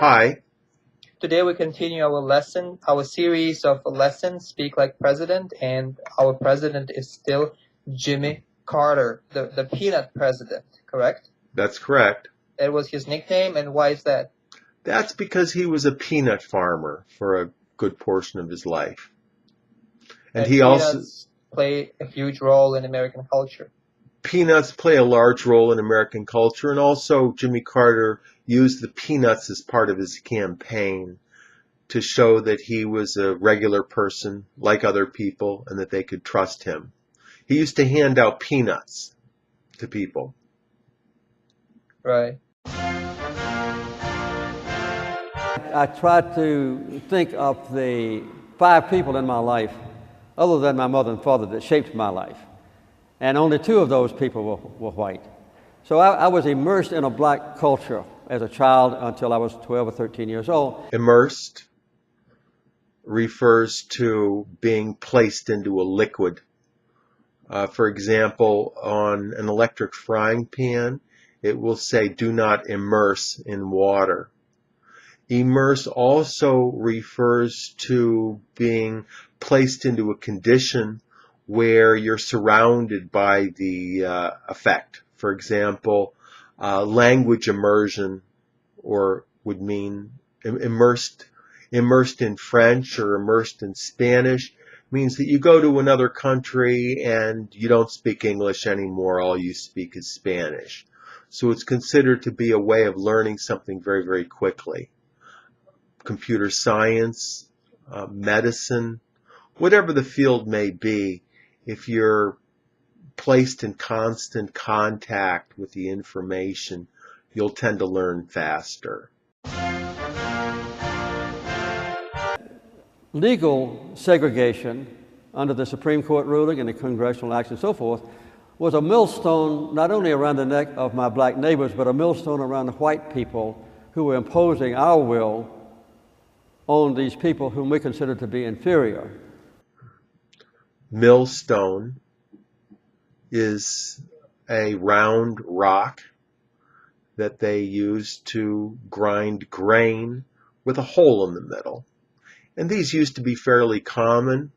Hi. Today we continue our series of lessons, Speak Like President, and our president is still Jimmy Carter, the peanut president, correct? That's correct. That was his nickname, and why is that? That's because he was a peanut farmer for a good portion of his life. And he peanuts play a huge role in American culture. Peanuts play a large role in American culture, and also Jimmy Carter used the peanuts as part of his campaign to show that he was a regular person like other people and that they could trust him. He used to hand out peanuts to people. Right. I tried to think of the 5 people in my life, other than my mother and father, that shaped my life. And only 2 of those people were white. So I was immersed in a black culture as a child until I was 12 or 13 years old. Immersed refers to being placed into a liquid. For example, on an electric frying pan, it will say, "Do not immerse in water." Immerse also refers to being placed into a condition where you're surrounded by the effect. For example, language immersion, or would mean immersed in French or immersed in Spanish, means that you go to another country and you don't speak English anymore. All you speak is Spanish. So it's considered to be a way of learning something very, very quickly. Computer science, medicine, whatever the field may be, if you're placed in constant contact with the information, you'll tend to learn faster. Legal segregation under the Supreme Court ruling and the congressional action and so forth was a millstone not only around the neck of my black neighbors, but a millstone around the white people who were imposing our will on these people whom we considered to be inferior. Millstone is a round rock that they use to grind grain with a hole in the middle. And these used to be fairly common.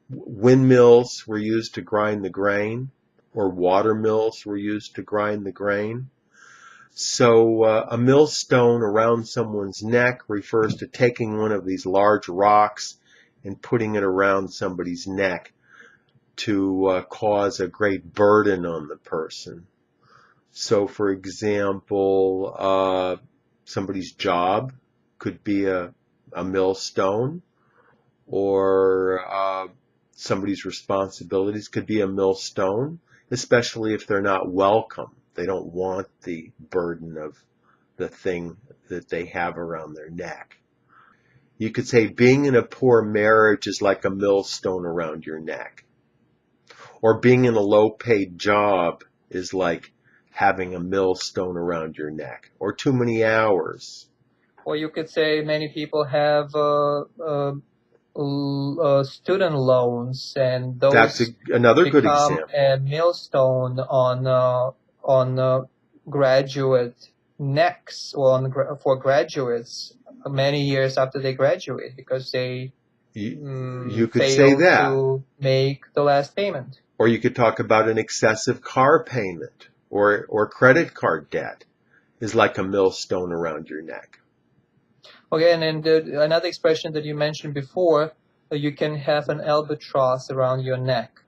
Windmills were used to grind the grain, or water mills were used to grind the grain. So a millstone around someone's neck refers to taking one of these large rocks and putting it around somebody's neck to cause a great burden on the person. So, for example, somebody's job could be a millstone, or somebody's responsibilities could be a millstone, especially if they're not welcome. They don't want the burden of the thing that they have around their neck. You could say being in a poor marriage is like a millstone around your neck. Or being in a low-paid job is like having a millstone around your neck. Or too many hours. Or you could say many people have student loans, and those That's another good become example. a millstone on graduate necks, or for graduates many years after they graduate, because they you could fail say that. to make the last payment. Or you could talk about an excessive car payment, or credit card debt is like a millstone around your neck. Okay, and then another expression that you mentioned before, you can have an albatross around your neck.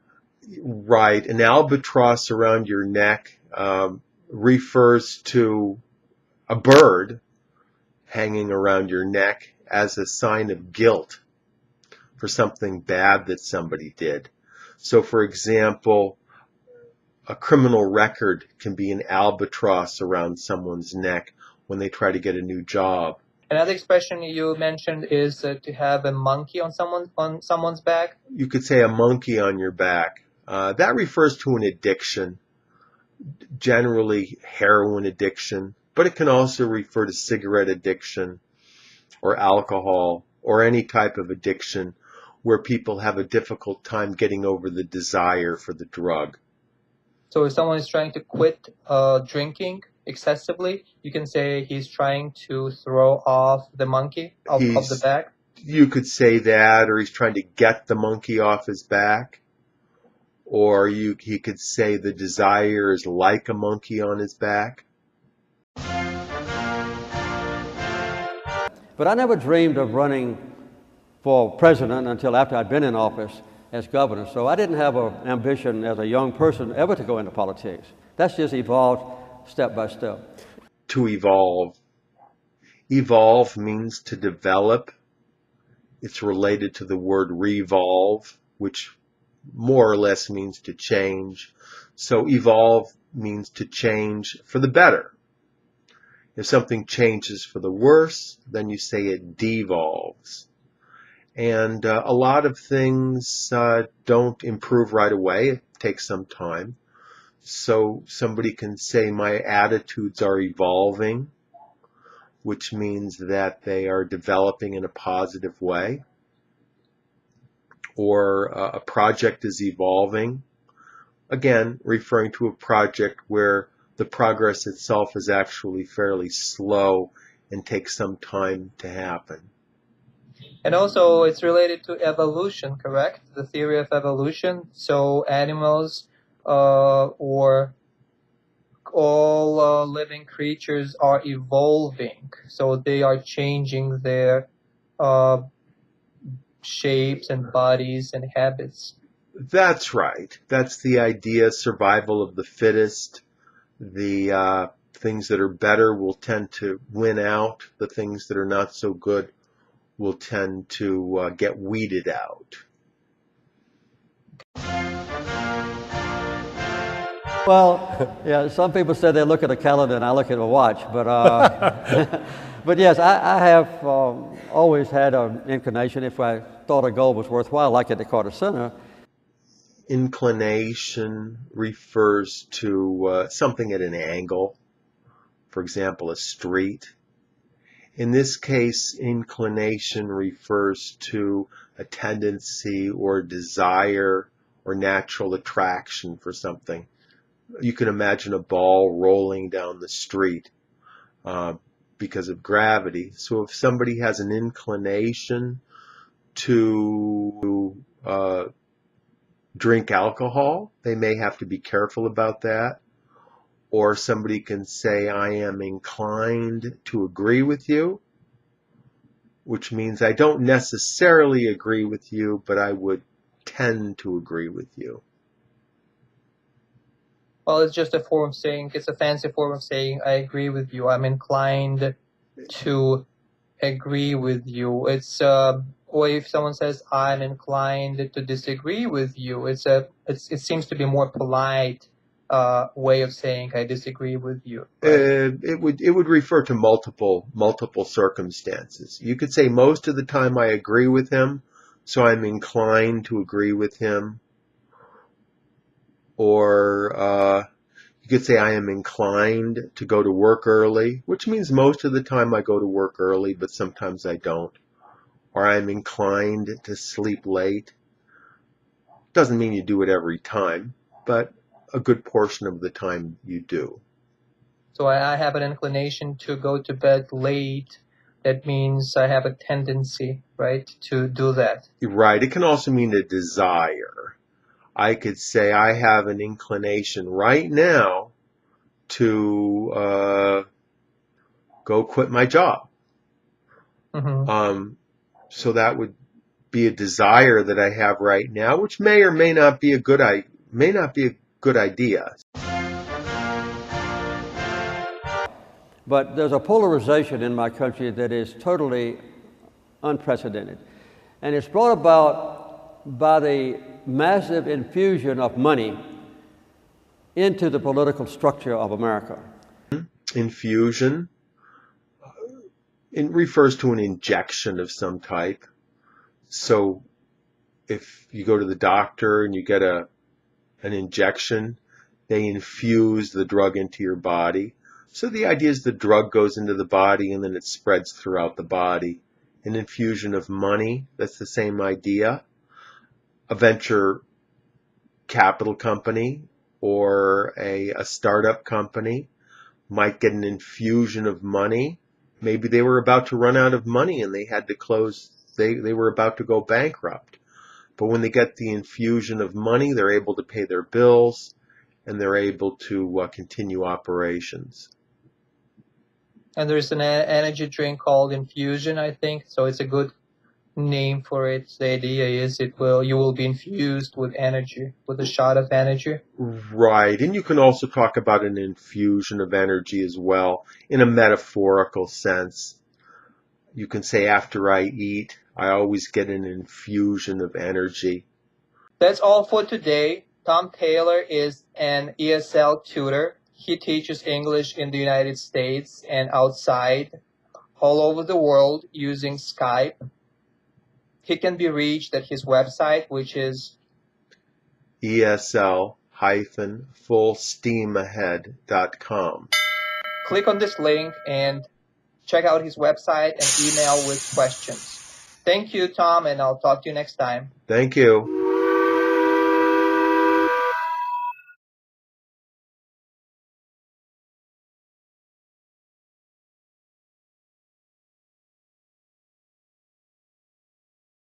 Right. An albatross around your neck refers to a bird hanging around your neck as a sign of guilt for something bad that somebody did. So, for example, a criminal record can be an albatross around someone's neck when they try to get a new job. Another expression you mentioned is to have a monkey on someone's back. You could say a monkey on your back. That refers to an addiction, generally heroin addiction, but it can also refer to cigarette addiction or alcohol or any type of addiction where people have a difficult time getting over the desire for the drug. So if someone is trying to quit drinking, excessively, you can say he's trying to throw off the monkey of the back. You could say that, or he's trying to get the monkey off his back. Or he could say the desire is like a monkey on his back. But I never dreamed of running for president until after I'd been in office as governor. So I didn't have an ambition as a young person ever to go into politics. That's just evolved step by step. To evolve. Evolve means to develop. It's related to the word revolve, which more or less means to change. So evolve means to change for the better. If something changes for the worse, then you say it devolves. And a lot of things don't improve right away. It takes some time. So somebody can say my attitudes are evolving, which means that they are developing in a positive way. Or a project is evolving, again, referring to a project where the progress itself is actually fairly slow and takes some time to happen. And also, it's related to evolution, correct? The theory of evolution. So animals or all living creatures are evolving. So they are changing their shapes and bodies and habits. That's right. That's the idea, survival of the fittest. The things that are better will tend to win out. The things that are not so good will tend to get weeded out. Well, yeah, some people say they look at a calendar and I look at a watch, but but yes, I have always had an inclination. If I thought a goal was worthwhile, like at the Carter Center. Inclination refers to something at an angle, for example, a street. In this case, inclination refers to a tendency or desire or natural attraction for something. You can imagine a ball rolling down the street because of gravity. So if somebody has an inclination to drink alcohol, they may have to be careful about that. Or somebody can say, I am inclined to agree with you, which means I don't necessarily agree with you, but I would tend to agree with you. Well, it's just a form of saying, it's a fancy form of saying, I agree with you. I'm inclined to agree with you. It's or if someone says I'm inclined to disagree with you, it seems to be more polite way of saying I disagree with you. Right? It would refer to multiple circumstances. You could say most of the time I agree with him, so I'm inclined to agree with him. Or you could say I am inclined to go to work early, which means most of the time I go to work early, but sometimes I don't. Or I'm inclined to sleep late. Doesn't mean you do it every time, but a good portion of the time you do. So I have an inclination to go to bed late. That means I have a tendency, right, to do that. Right. It can also mean a desire. I could say I have an inclination right now to go quit my job. Mm-hmm. So that would be a desire that I have right now, which may or may not be a good idea. But there's a polarization in my country that is totally unprecedented. And it's brought about by the massive infusion of money into the political structure of America. Infusion. It refers to an injection of some type. So if you go to the doctor and you get an injection, they infuse the drug into your body. So the idea is the drug goes into the body and then it spreads throughout the body. An infusion of money, that's the same idea. A venture capital company or a startup company might get an infusion of money. Maybe they were about to run out of money and they had to close. They were about to go bankrupt. But when they get the infusion of money, they're able to pay their bills and they're able to continue operations. And there's an energy drink called infusion, I think. So it's a good name for it. The idea is you will be infused with energy, with a shot of energy. Right. And you can also talk about an infusion of energy as well in a metaphorical sense. You can say, after I eat, I always get an infusion of energy. That's all for today. Tom Taylor is an ESL tutor. He teaches English in the United States and outside, all over the world, using Skype. He can be reached at his website, which is ESL-fullsteamahead.com. click on this link and check out his website and email with questions. Thank you, Tom, and I'll talk to you next time. Thank you.